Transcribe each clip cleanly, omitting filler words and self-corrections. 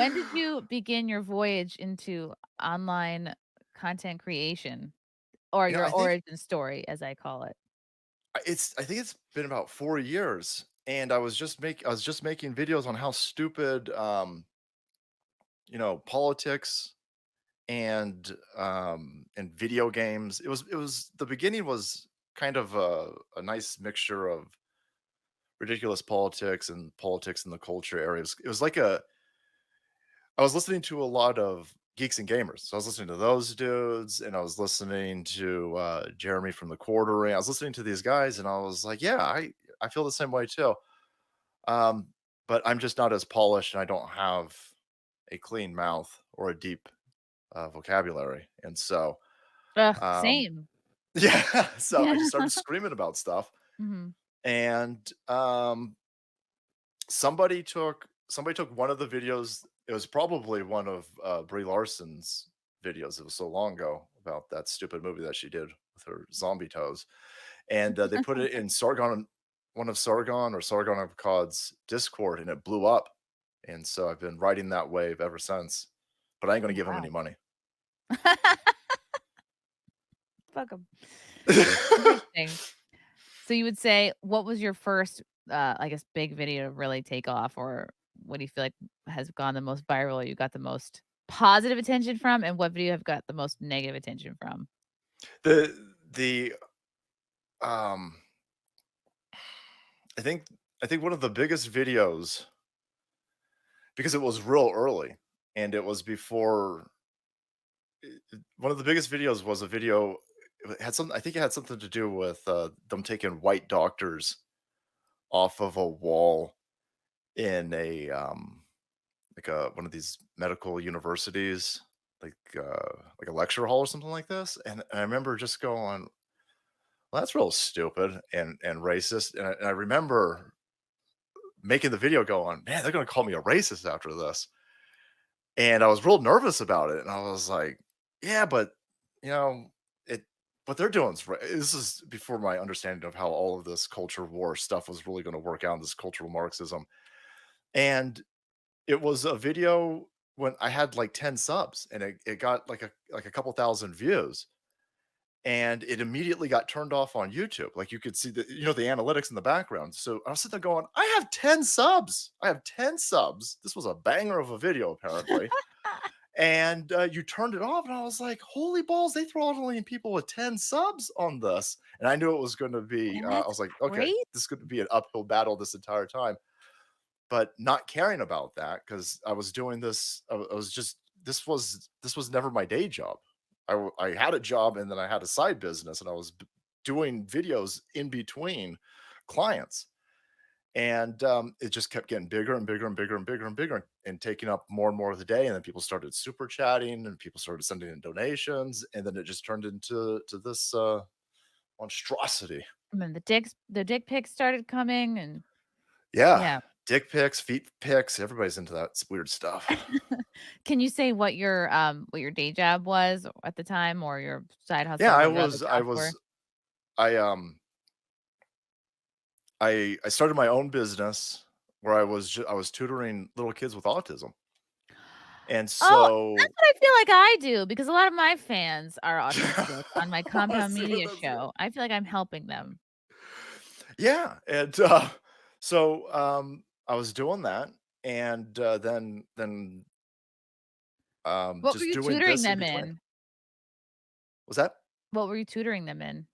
when did you begin your voyage into online content creation or You know, your I think origin story, as I call it? I think it's been about 4 years, and I was just making videos on how stupid, politics and video games. It was the beginning was kind of a nice mixture of ridiculous politics in the culture areas. It was like a I was listening to a lot of geeks and gamers. So I was listening to those dudes, and I was listening to Jeremy from the Quartering. I was listening to these guys, and I was like, yeah, I feel the same way too. Um, but I'm just not as polished, and I don't have a clean mouth or a deep vocabulary, and so Ugh, um, same. yeah, so I Yeah. just started screaming about stuff, Mhm. and somebody took one of the videos. It was probably one of Brie Larson's videos. It was so long ago about that stupid movie that she did with her zombie toes, and they put it in Sargon, one of Sargon or Sargon of Akkad's Discord, and it blew up. And so I've been riding that wave ever since. But I ain't gonna give him Wow. any money. Fuck 'em. Interesting. So you would say, what was your first, I guess, big video to really take off, or what do you feel like has gone the most viral, or you got the most positive attention from, and what video have got the most negative attention from? The um I think I think one of the biggest videos, because it was real early and it was before one of the biggest videos was a video. It had some I think it had something to do with them taking white doctors off of a wall in a like a one of these medical universities, like a lecture hall or something like this. And I remember just going, well, that's real stupid and racist. And I remember making the video going, man, they're gonna call me a racist after this. And I was real nervous about it. And I was like, yeah, but you know, it what they're doing is right. This is before my understanding of how all of this culture war stuff was really going to work out, this cultural Marxism. And it was a video when I had like 10 subs, and it got like a couple thousand views, and it immediately got turned off on YouTube. Like you could see the analytics in the background. So I was sitting there going, I have 10 subs. I have 10 subs. This was a banger of a video, apparently. And you turned it off, and I was like, holy balls, they throttling people with 10 subs on this. And I knew it was going to be, I That's was like, okay, great. this is going to be an uphill battle this entire time. But not caring about that, because I was doing this, I was just, this was never my day job. I had a job, and then I had a side business, and I was doing videos in between clients. And it just kept getting bigger and bigger and bigger and bigger and bigger, and taking up more and more of the day. And then people started super chatting, and people started sending in donations, and then it just turned into this monstrosity. I mean, the dick pics started coming, and Yeah, yeah. dick pics, feet pics, everybody's into that weird stuff. Can you say what your day job was at the time, or your side Yeah, hustle, what your other jobs were? I I started my own business where I was tutoring little kids with autism. And Oh, so that's what I feel like I do, because a lot of my fans are autistic on my compound see what media that's like. show. I feel like I'm helping them. Yeah, and, I was doing that, and, What were just you doing tutoring this in them between. in? Was that? What were you tutoring them in?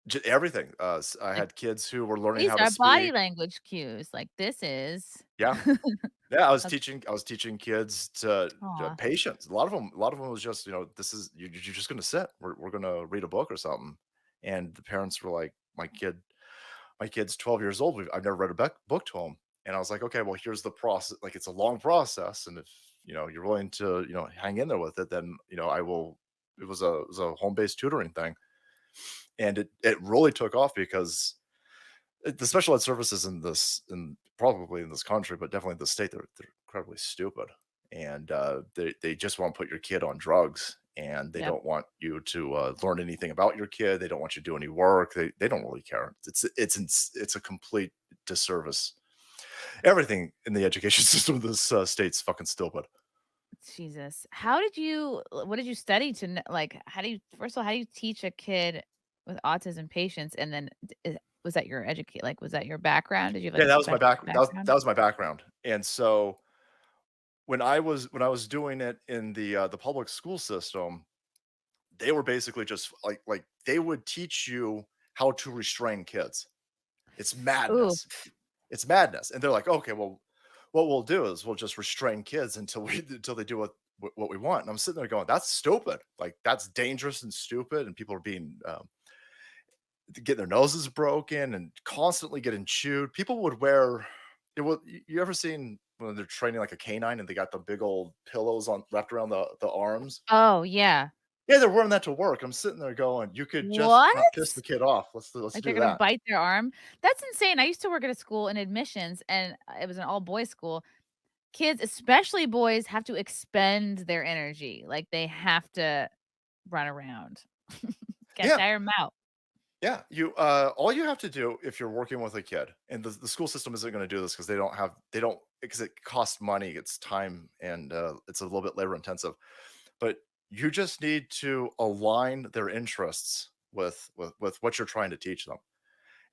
J everything. I Like, had kids who were learning these how to are body speak. language cues, like, this is Yeah. Yeah, Ok. I was teaching kids to Aw. patience. A lot of them was just, this is you're just gonna sit. We're gonna read a book or something. And the parents were like, my kid's 12 years old. I've never read a book to him. And I was like, okay, well, here's the process. Like, it's a long process. And if, you're willing to, hang in there with it, then, I will. It was a home-based tutoring thing. And it really took off because the special ed services in probably in this country, but definitely in the state, they're incredibly stupid. And they just want to put your kid on drugs, and they Yep. don't want you to learn anything about your kid. They don't want you to do any work. They don't really care. It's a complete disservice. Everything in the education system of this state's fucking stupid. Jesus. How did you what did you study to like how do you first of all, how do you teach a kid with autism patience and then was that your educate like was that your background? Did you have like Yeah, a that was my specialty that background? was my background, and so when I was doing it in the public school system, they were basically just like they would teach you how to restrain kids. It's Ooh. madness. It's madness, and they're like, "Okay, well, what we'll do is we'll just restrain kids until we until they do what we want." And I'm sitting there going, "That's stupid. Like that's dangerous and stupid." And people are being getting their noses broken and constantly getting chewed. People would wear it. You ever seen when they're training like a canine and they got the big old pillows on wrapped around the arms? Oh, yeah. Yeah, they're wearing that to work. I'm sitting there going, "You could just What? not piss the kid off. Let's Like they're do gonna that." bite their arm? That's insane. I used to work at a school in admissions and it was an all boys school. Kids, especially boys, have to expend their energy. Like they have to run around. Gotta Yeah, tire 'em out. yeah. You all you have to do if you're working with a kid, and the school system isn't going to do this because they don't because it costs money, it's time, and it's a little bit labor intensive. But you just need to align their interests with what you're trying to teach them.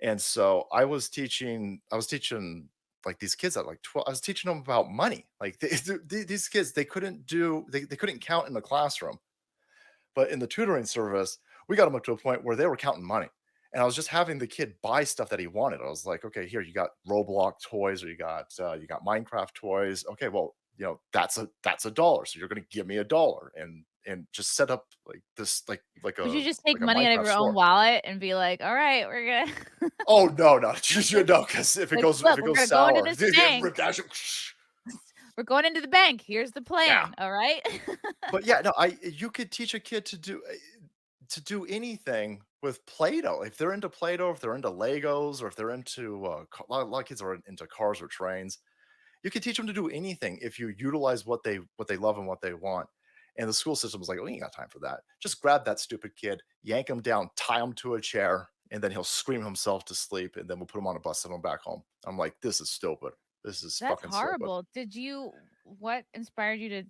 And so I was teaching like these kids at like 12. I was teaching them about money. Like these kids, they couldn't count in the classroom, but in the tutoring service, we got them up to a point where they were counting money. And I was just having the kid buy stuff that he wanted. I was like, okay, here you got Roblox toys, or you got Minecraft toys. Okay, well, that's a dollar. So you're going to give me a dollar, and just set up like this, Would you just take like a money out of Minecraft your own store. wallet and be like, "All right, we're gonna" Oh no, no, no, because like, if "Look, it we're goes gonna go into sour, this bank. rip that shit. We're going into the bank. Here's the Yeah. plan, all right?" But yeah, no, I you could teach a kid to do anything with Play-Doh. If they're into Play-Doh, if they're into Legos, or if they're into a lot of kids are into cars or trains. You could teach them to do anything if you utilize what they love and what they want. And the school system was like, "We ain't got time for that. Just grab that stupid kid, yank him down, tie him to a chair, and then he'll scream himself to sleep, and then we'll put him on a bus, send him back home." I'm like, "This is stupid. This is That's fucking stupid." horrible. Did you what inspired you to,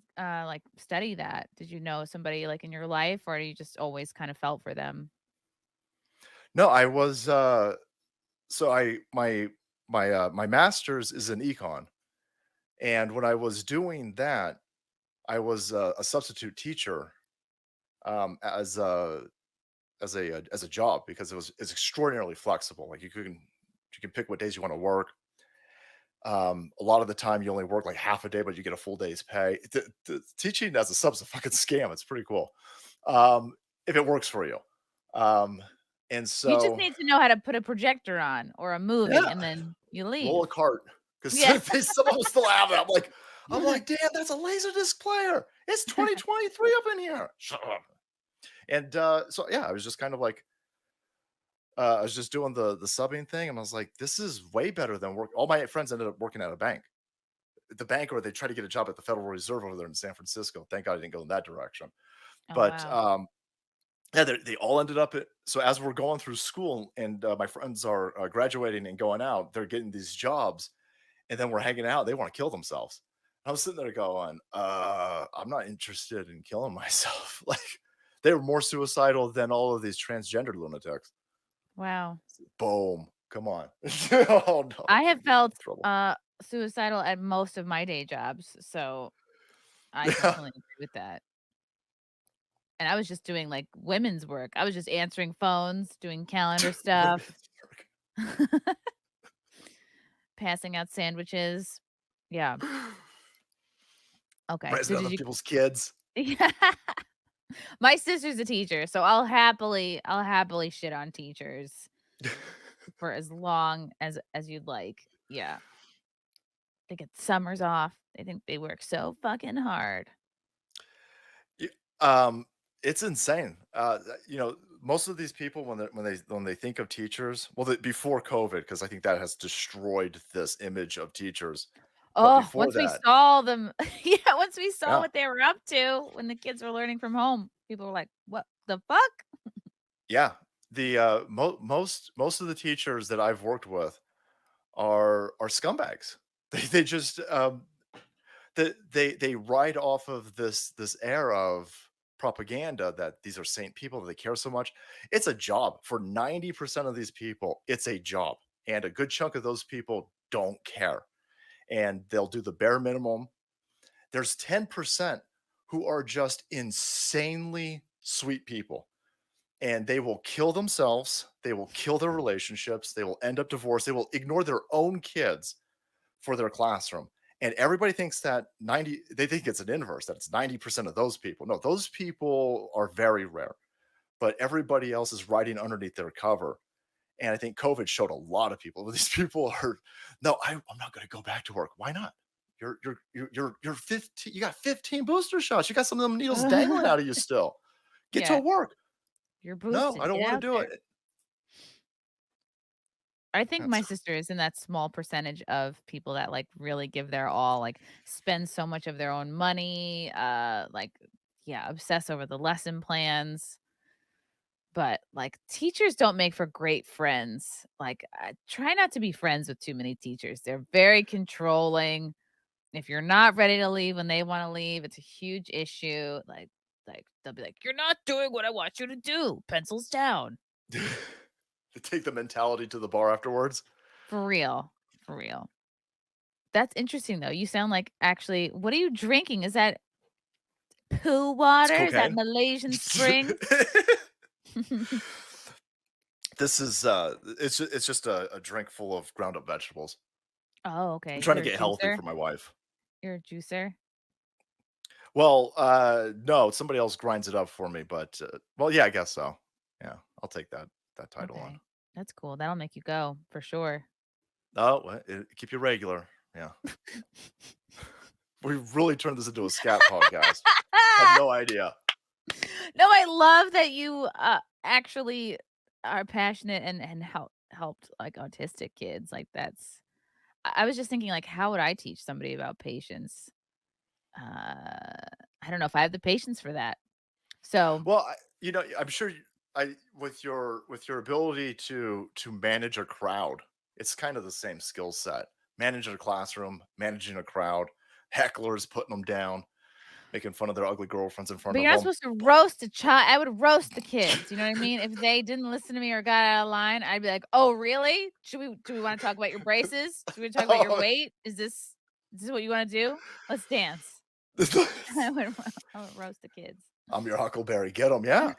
like, study that? Did you know somebody, like, in your life, or you just always kind of felt for them? No, I was so I my master's is in econ, and when I was doing that, I was a substitute teacher as a job because it's extraordinarily flexible. Like you can pick what days you want to work. A lot of the time you only work like half a day, but you get a full day's pay. Teaching as a sub's a fucking scam. It's pretty cool. If it works for you. Um, and You just so need to know how to put a projector on or a movie, yeah, and then you roll leave. a cart because Yeah. they some of them still have it. I'm like, damn, that's a laserdisc player. It's 2023 up in here. Shut up. And so yeah, I was just kind of like I was just doing the subbing thing, and I was like, "This is way better than work." All my friends ended up working at a bank, or they tried to get a job at the Federal Reserve over there in San Francisco. Thank God I didn't go in that direction. Oh, But wow. yeah, they all ended up. So as we're going through school, and my friends are graduating and going out, they're getting these jobs, and then we're hanging out. They want to kill themselves. I was sitting there going, "I'm not interested in killing myself." Like they were more suicidal than all of these transgender lunatics. Wow. Boom. Come on. Oh, no. I I'm have getting in felt, trouble. suicidal at most of my day jobs, so I Yeah. definitely agree with that. And I was just doing, like, women's work. I was just answering phones, doing calendar stuff, Women's work. passing out sandwiches. Yeah. Okay. So Raising did other you people's kids. Yeah. My sister's a teacher, so I'll happily shit on teachers for as long as you'd like. Yeah. They get summers off. They think they work so fucking hard. Y it's insane. Most of these people when they think of teachers, well, before COVID, because I think that has destroyed this image of teachers. But Oh, before once we that, saw them yeah, once we saw yeah, what they were up to when the kids were learning from home, people were like, "What the fuck?" yeah. The, most of the teachers that I've worked with are scumbags. They just, they ride off of this era of propaganda that these are saint people, that they care so much. It's a job. For 90% of these people, it's a job, and a good chunk of those people don't care, and they'll do the bare minimum. There's 10% who are just insanely sweet people, and they will kill themselves, they will kill their relationships, they will end up divorced, they will ignore their own kids for their classroom. And everybody thinks that 90, they think it's an inverse, that it's 90% of those people. No, those people are very rare, but everybody else is riding underneath their cover. And I think COVID showed a lot of people. These people are, no, I'm not going to go back to work. Why not? You're 15. You got 15 booster shots. You got some of them needles dangling out of you still. Get to Yeah, work. you're No, boosted. I don't Get want to out do there. it. I think That's my sister is in that small percentage of people that like really give their all, like spend so much of their own money, like yeah, obsess over the lesson plans. But like teachers don't make for great friends. Like try not to be friends with too many teachers. They're very controlling. If you're not ready to leave when they want to leave, it's a huge issue. Like they'll be like, "You're not doing what I want you to do. Pencils down." to take the mentality to the bar afterwards. For real. For real. That's interesting, though. You sound like actually what are you drinking? Is that poo It's water? Is that cocaine. Malaysian spring? This is it's just a drink full of ground up vegetables. Oh, I'm okay. trying to You're a get healthy juicer? for my wife. You're a juicer? Well, no, somebody else grinds it up for me, but well, yeah, I guess so. Yeah, I'll take that title on. Okay. That's cool. That'll make you go for sure. Oh, keep you regular. Yeah, we really turned this into a scat podcast. Had no idea. No, I love that you, actually are passionate and helped, like, autistic kids, like, that's I was just thinking, like, how would I teach somebody about patience? I don't know if I have the patience for that. So Well, I'm sure I with your ability to manage a crowd, it's kind of the same skill set. Managing a classroom, managing a crowd, hecklers putting them down, making fun of their ugly girlfriends in front but of you're not them. supposed to roast a child. I would roast the kids, you know what I mean? If they didn't listen to me or got out of line, I'd be like, "Oh, really? Should we do we wanna talk about your braces? Should we talk about your Oh, weight? Is this what you wanna do? Let's dance." I would I would roast the kids. I'm your Huckleberry. Get them, yeah.